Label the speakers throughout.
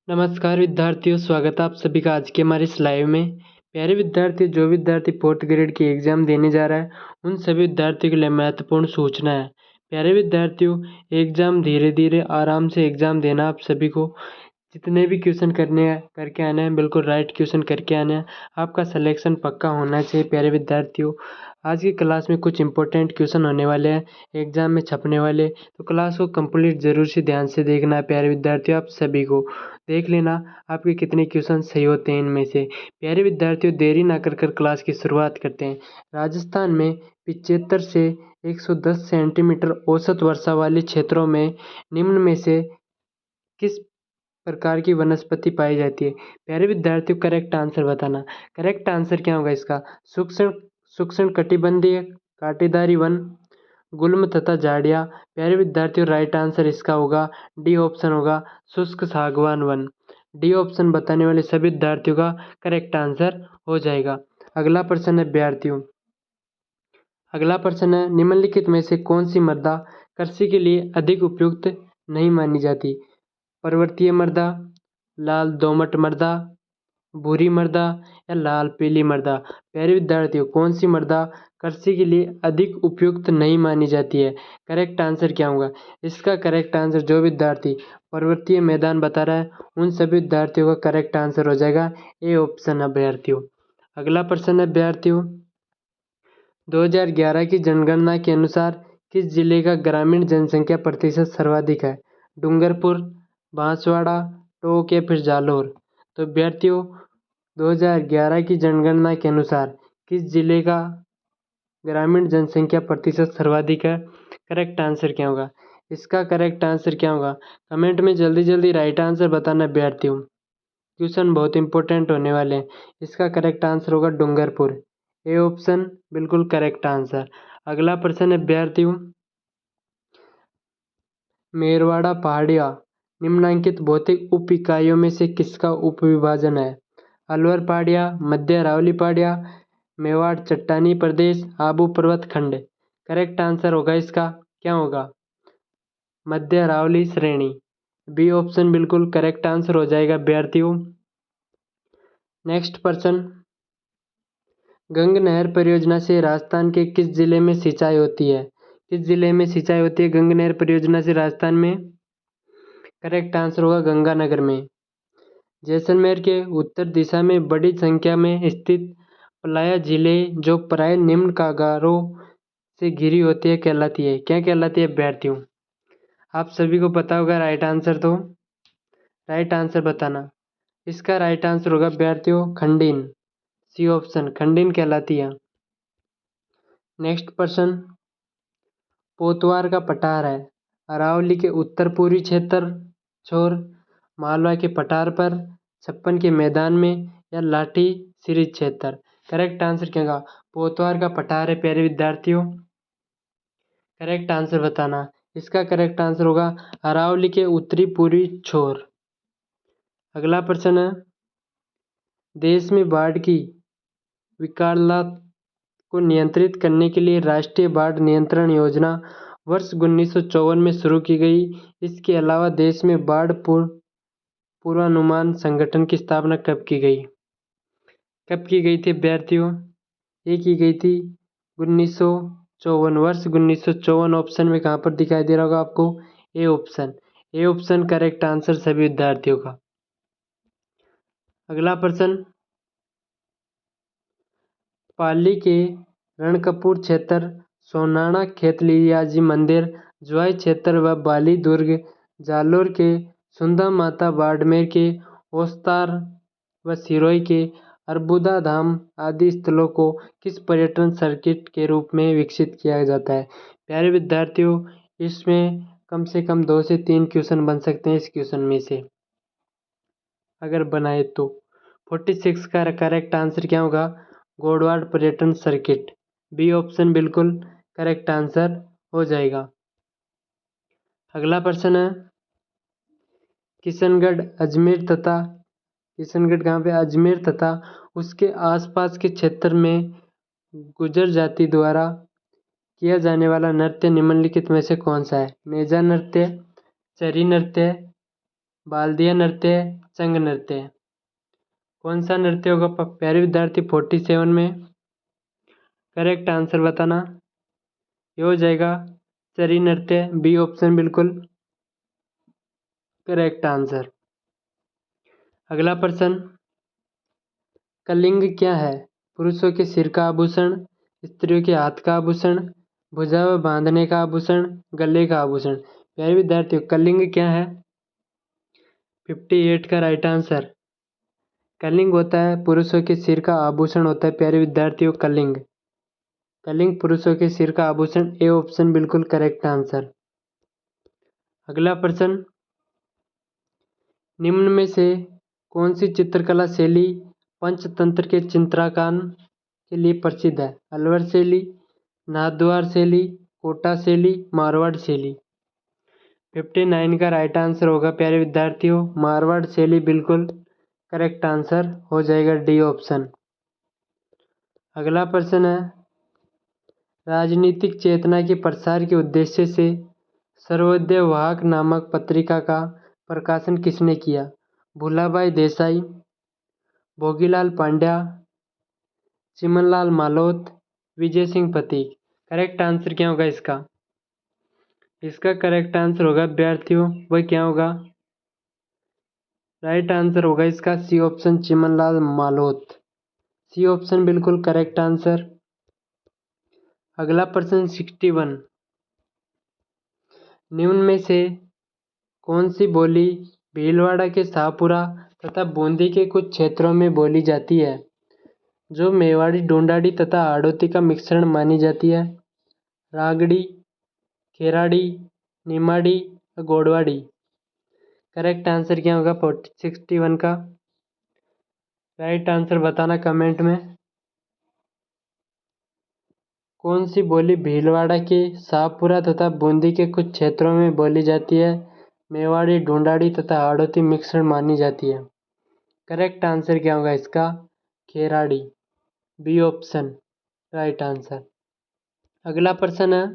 Speaker 1: नमस्कार विद्यार्थियों, स्वागत है आप सभी का आज के हमारे इस लाइव में। प्यारे विद्यार्थी, जो विद्यार्थी फोर्थ ग्रेड की एग्जाम देने जा रहा है उन सभी विद्यार्थियों के लिए महत्वपूर्ण सूचना है। प्यारे विद्यार्थियों, एग्जाम धीरे धीरे आराम से एग्जाम देना आप सभी को। जितने भी क्वेश्चन करने हैं करके आना है, बिल्कुल राइट क्वेश्चन करके आना है। आपका सिलेक्शन पक्का होना चाहिए। प्यारे विद्यार्थियों, आज की क्लास में कुछ इंपॉर्टेंट क्वेश्चन होने वाले हैं, एग्जाम में छपने वाले, तो क्लास को कंप्लीट जरूर से ध्यान से देखना है। प्यारे विद्यार्थियों, आप सभी को देख लेना आपके कितने क्वेश्चन सही होते हैं इनमें से। प्यारे विद्यार्थियों, देरी ना कर क्लास की शुरुआत करते हैं। राजस्थान में 75 से 110 सेंटीमीटर औसत वर्षा वाले क्षेत्रों में निम्न में से किस प्रकार की वनस्पति पाई जाती है? प्यारे विद्यार्थियों, करेक्ट आंसर बताना। करेक्ट आंसर क्या होगा इसका? सूक्ष्म सूक्ष्म कटिबंधीय कांटेदारी वन, गुल्म तथा झाड़ियाँ। प्यारे विद्यार्थियों, राइट आंसर इसका होगा डी ऑप्शन होगा, शुष्क सागवान वन। डी ऑप्शन बताने वाले सभी विद्यार्थियों का करेक्ट आंसर हो जाएगा। अगला प्रश्न है विद्यार्थियों, अगला प्रश्न है, निम्नलिखित में से कौन सी मृदा कृषि के लिए अधिक उपयुक्त नहीं मानी जाती? पर्वतीय मृदा, लाल दोमट मृदा, भूरी मृदा या लाल पीली मृदा? प्यारे विद्यार्थियों, कौन सी मृदा कृषि के लिए अधिक उपयुक्त नहीं मानी जाती है? करेक्ट आंसर क्या होगा इसका? करेक्ट आंसर जो विद्यार्थी पर्वतीय मैदान बता रहा है उन सभी विद्यार्थियों का करेक्ट आंसर हो जाएगा ए ऑप्शन अभ्यर्थियों। अगला प्रश्न है अभ्यर्थियों, 2011 की जनगणना के अनुसार किस जिले का ग्रामीण जनसंख्या प्रतिशत सर्वाधिक है? डूंगरपुर, बांसवाड़ा, टोंक या फिर जालौर? तो अभ्यर्थियों, 2011 की जनगणना के अनुसार किस जिले का ग्रामीण जनसंख्या प्रतिशत सर्वाधिक है? करेक्ट आंसर क्या होगा इसका? करेक्ट आंसर क्या होगा? कमेंट में जल्दी जल्दी राइट आंसर बताना अभ्यर्थियों, क्वेश्चन बहुत इंपॉर्टेंट होने वाले हैं। इसका करेक्ट आंसर होगा डूंगरपुर। ए ऑप्शन बिल्कुल करेक्ट आंसर। अगला प्रश्न है अभ्यर्थियों, मेरवाड़ा पहाड़िया निम्नांकित भौतिक उप इकाइयों में से किसका उपविभाजन है? अलवर पहाड़िया, मध्य अरावली पहाड़िया, मेवाड़ चट्टानी प्रदेश, आबू पर्वत खंड? करेक्ट आंसर होगा इसका क्या होगा? मध्य अरावली श्रेणी। बी ऑप्शन बिल्कुल करेक्ट आंसर हो जाएगा अभ्यर्थियों। नेक्स्ट प्रश्न, गंग नहर परियोजना से राजस्थान के किस जिले में सिंचाई होती है? किस जिले में सिंचाई होती है गंग नहर परियोजना से राजस्थान में? करेक्ट आंसर होगा गंगानगर में। जैसलमेर के उत्तर दिशा में बड़ी संख्या में स्थित पलाया झीलें जो प्राय निम्न कागारों से घिरी होती है कहलाती है? क्या कहलाती है अभ्यर्थियों? आप सभी को पता होगा राइट आंसर, तो राइट आंसर बताना। इसका राइट आंसर होगा अभ्यर्थियों खंडिन। सी ऑप्शन खंडिन कहलाती है। नेक्स्ट प्रश्न, पोतवार का पठार है अरावली के उत्तर पूर्वी क्षेत्र छोर, मालवा के पठार पर, छप्पन के मैदान में या लाठी सिरिज क्षेत्र? करेक्ट आंसर क्या होगा? पोतवार का पठार है प्यारे विद्यार्थियों। करेक्ट आंसर बताना। इसका करेक्ट आंसर होगा अरावली के उत्तरी पूर्वी छोर। अगला प्रश्न है, देश में बाढ़ की विकरालता को नियंत्रित करने के लिए राष्ट्रीय बाढ़ नियंत्रण योजना वर्ष 1954 में शुरू की गई। इसके अलावा देश में बाढ़ पूर्वानुमान संगठन की स्थापना कब की गई? कब की गई थी अभ्यर्थियों? ये की गई थी 1954, वर्ष 1954। ऑप्शन में कहाँ पर दिखाई दे रहा होगा आपको? A option. A option correct answer सभी विद्यार्थियों का। अगला प्रश्न, पाली के रणकपुर क्षेत्र, सोनाणा खेतलियाजी मंदिर, ज्वाई क्षेत्र व बाली दुर्ग, जालोर के सुंदा माता, बाड़मेर के ओस्तार व सिरोही के अर्बुदा धाम आदि स्थलों को किस पर्यटन सर्किट के रूप में विकसित किया जाता है? प्यारे विद्यार्थियों, इसमें कम से कम 2 से 3 क्वेश्चन बन सकते हैं इस क्वेश्चन में से अगर बनाए तो। 46 का करेक्ट आंसर क्या होगा? गोडवाड़ पर्यटन सर्किट। बी ऑप्शन बिल्कुल करेक्ट आंसर हो जाएगा। अगला प्रश्न है, किशनगढ़ कहाँ पे? अजमेर तथा उसके आसपास के क्षेत्र में गुर्जर जाति द्वारा किया जाने वाला नृत्य निम्नलिखित में से कौन सा है? नेजा नृत्य, चरी नृत्य, बालदिया नृत्य, चंग नृत्य। कौन सा नृत्य होगा प्यारे विद्यार्थी 47 में? करेक्ट आंसर बताना। ये हो जाएगा चरी नृत्य, बी ऑप्शन बिल्कुल करेक्ट आंसर। अगला प्रश्न, कलिंग क्या है? पुरुषों के सिर का आभूषण, स्त्रियों के हाथ का आभूषण, भुजा में बांधने का आभूषण, गले का आभूषण। प्यारे विद्यार्थियों कलिंग क्या है? 58 का राइट आंसर। कलिंग होता है पुरुषों के सिर का आभूषण होता है प्यारे विद्यार्थियों कलिंग। कलिंग पुरुषों के सिर का आभूषण, ए ऑप्शन बिल्कुल करेक्ट आंसर। अगला प्रश्न, निम्न में से कौन सी चित्रकला शैली पंचतंत्र के चित्रांकन के लिए प्रसिद्ध है? अलवर शैली, नाथद्वार शैली, कोटा शैली, मारवाड़ शैली। 59 का राइट आंसर होगा प्यारे विद्यार्थियों मारवाड़ शैली बिल्कुल करेक्ट आंसर हो जाएगा, डी ऑप्शन। अगला प्रश्न है, राजनीतिक चेतना के प्रसार के उद्देश्य से सर्वोदय वाहक नामक पत्रिका का प्रकाशन किसने किया? भूलाभाई देसाई, भोगीलाल पांड्या, चिमनलाल मालोत, विजय सिंह पथिक। करेक्ट आंसर क्या होगा इसका? इसका करेक्ट आंसर होगा विद्यार्थियों वह क्या होगा? राइट आंसर होगा इसका C option Chimanlal Malot. C option बिल्कुल करेक्ट आंसर। अगला प्रश्न 61, निम्न में से कौन सी बोली भीलवाड़ा के शाहपुरा तथा बूंदी के कुछ क्षेत्रों में बोली जाती है जो मेवाड़ी, ढूंढाड़ी तथा हाड़ौती का मिश्रण मानी जाती है? रागड़ी, खेराड़ी, निमाड़ी, गोडवाड़ी। करेक्ट आंसर क्या होगा 61 का? राइट आंसर बताना कमेंट में। कौन सी बोली भीलवाड़ा के शाहपुरा तथा बूंदी के कुछ क्षेत्रों में बोली जाती है मेवाड़ी, ढूंढाड़ी तथा हाड़ौती मिश्रण मानी जाती है? करेक्ट आंसर क्या होगा इसका? Kheradi, B option right answer. अगला प्रश्न है,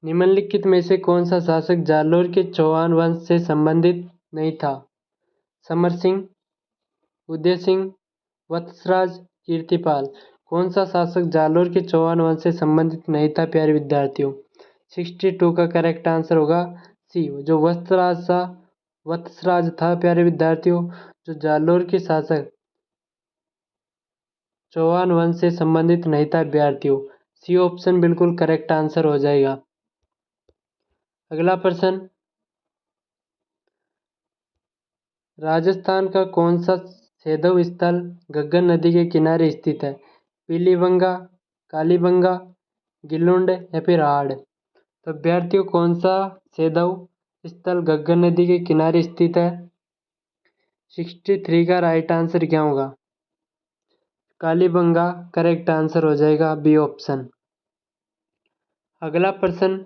Speaker 1: निम्नलिखित में से कौन सा शासक जालोर के चौहान वंश से संबंधित नहीं था? समर सिंह, उदय सिंह, वत्सराज, कीर्तिपाल। कौन सा शासक जालोर के चौहान वंश से संबंधित नहीं था प्यारे विद्यार्थियों? 62 का करेक्ट आंसर होगा सी, जो वत्सराज था प्यारे विद्यार्थियों, जो जालोर के शासक चौहान वंश से संबंधित नहीं था विद्यार्थियों। सी ऑप्शन बिल्कुल करेक्ट आंसर हो जाएगा। अगला प्रश्न, राजस्थान का कौन सा शैधव स्थल घग्गर नदी के किनारे स्थित है? पीलीबंगा, कालीबंगा, गिलुंड या फिर हाड़। तो विद्यार्थियों कौन सा शैधव स्थल घग्गर नदी के किनारे स्थित है? 63 का राइट आंसर क्या होगा? कालीबंगा करेक्ट आंसर हो जाएगा, बी ऑप्शन। अगला प्रश्न,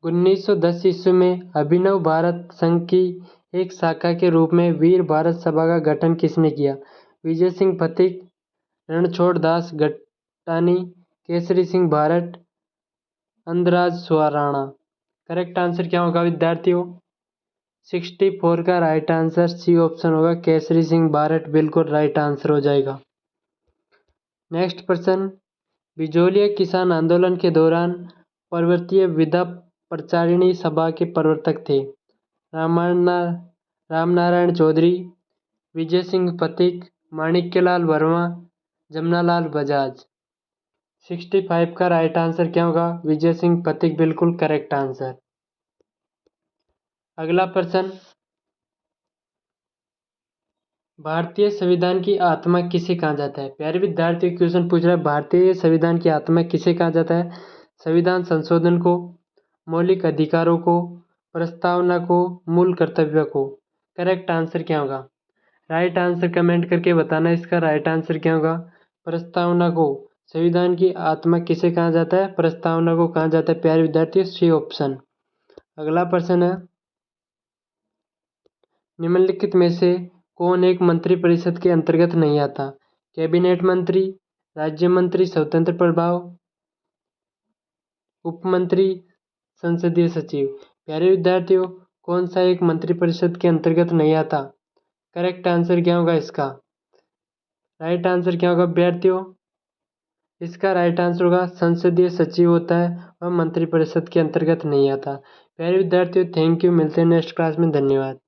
Speaker 1: 1910 ईस्वी में अभिनव भारत संघ की एक शाखा के रूप में वीर भारत सभा का गठन किसने किया? विजय सिंह पथिक, रणछोड़ दास गट्टानी, केसरी सिंह भारत, अंधराज सुराणा। करेक्ट आंसर क्या होगा विद्यार्थियों? 64 का राइट आंसर सी ऑप्शन होगा, केसरी सिंह भारत बिल्कुल राइट आंसर हो जाएगा। नेक्स्ट प्रश्न, बिजोलिया किसान आंदोलन के दौरान पर्वतीय विधा प्रचारिणी सभा के प्रवर्तक थे? रामनारायण चौधरी, विजय सिंह पथिक, माणिक्यलाल वर्मा, जमनालाल बजाज। 65 का राइट आंसर क्या होगा? विजय सिंह पथिक बिल्कुल करेक्ट आंसर। अगला प्रश्न, भारतीय संविधान की आत्मा किसे कहा जाता है? प्यारे विद्यार्थी क्वेश्चन पूछ रहा है भारतीय संविधान की आत्मा किसे कहा जाता है? संविधान संशोधन को, मौलिक अधिकारों को, प्रस्तावना को, मूल कर्तव्य को। करेक्ट आंसर क्या होगा? राइट आंसर कमेंट करके बताना इसका राइट आंसर क्या होगा? प्रस्तावना को। संविधान की आत्मा किसे कहा जाता है? प्रस्तावना को कहा जाता है प्यारे विद्यार्थी, सी ऑप्शन। अगला प्रश्न है, निम्नलिखित में से कौन एक मंत्रिपरिषद के अंतर्गत नहीं आता? कैबिनेट मंत्री, राज्य मंत्री, स्वतंत्र प्रभाव, उपमंत्री, संसदीय सचिव। प्यारे विद्यार्थियों कौन सा एक मंत्रिपरिषद के अंतर्गत नहीं आता? करेक्ट आंसर क्या होगा इसका? राइट आंसर क्या होगा विद्यार्थियों? इसका राइट आंसर होगा संसदीय सचिव होता है और मंत्रिपरिषद के अंतर्गत नहीं आता। प्यारे विद्यार्थियों, थैंक यू। मिलते हैं नेक्स्ट क्लास में। धन्यवाद।